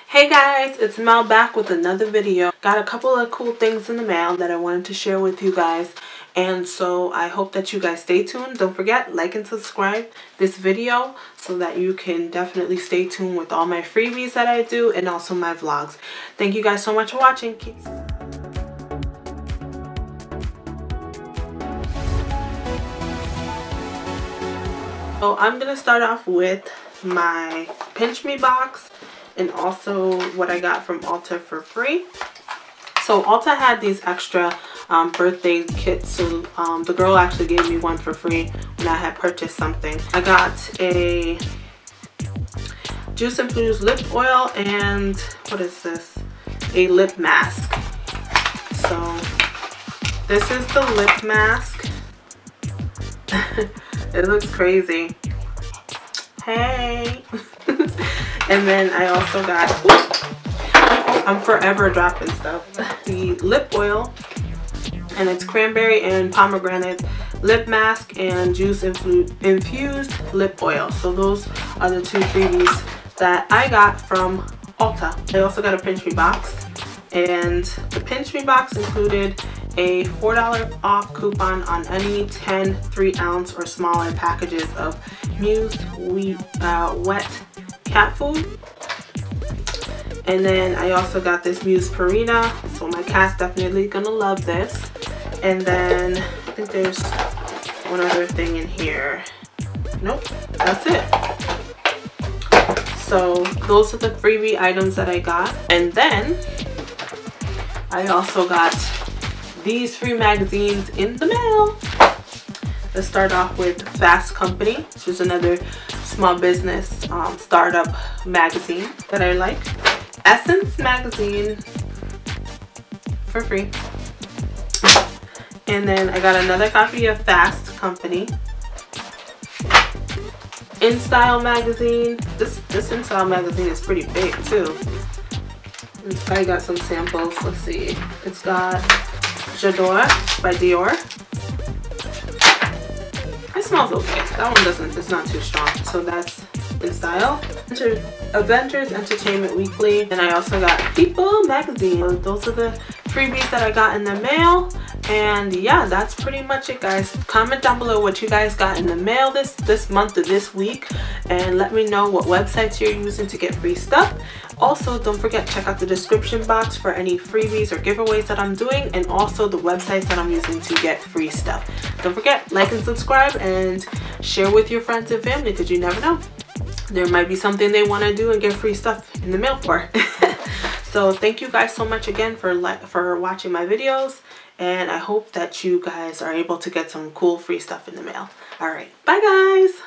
Hey guys, it's Mel back with another video. Got a couple of cool things in the mail that I wanted to share with you guys. And so I hope that you guys stay tuned. Don't forget, like and subscribe this video so that you can definitely stay tuned with all my freebies that I do and also my vlogs. Thank you guys so much for watching. So I'm going to start off with my Pinch Me box and also what I got from Ulta for free. So Ulta had these extra birthday kits, so the girl actually gave me one for free when I had purchased something. I got a juice infused lip oil and what is this? A lip mask. So this is the lip mask. It looks crazy. Hey. And then I also got, I'm forever dropping stuff, the lip oil, and it's cranberry and pomegranate lip mask and juice infused lip oil. So those are the two freebies that I got from Ulta. I also got a Pinch Me box, and the Pinch Me box included a $4 off coupon on any 10 3-ounce or smaller packages of Muse wet cat food. And then I also got this Muse Purina, so my cat's definitely gonna love this. And then I think there's one other thing in here. Nope, that's it. So those are the freebie items that I got. And then I also got these free magazines in the mail. Let's start off with Fast Company, which is another small business startup magazine that I like. Essence magazine for free. And then I got another copy of Fast Company. InStyle magazine. This InStyle magazine is pretty big too. It's probably got some samples. Let's see. It's got J'adore by Dior. It smells okay. That one doesn't, it's not too strong. So that's InStyle. Avengers Entertainment Weekly. And I also got People magazine. So those are the freebies that I got in the mail. And yeah, that's pretty much it, guys. Comment down below what you guys got in the mail this month or this week, and let me know what websites you're using to get free stuff. Also, don't forget, check out the description box for any freebies or giveaways that I'm doing, and also the websites that I'm using to get free stuff. Don't forget, like and subscribe and share with your friends and family, because you never know, there might be something they want to do and get free stuff in the mail for. So thank you guys so much again for watching my videos, and I hope that you guys are able to get some cool free stuff in the mail. All right, bye guys.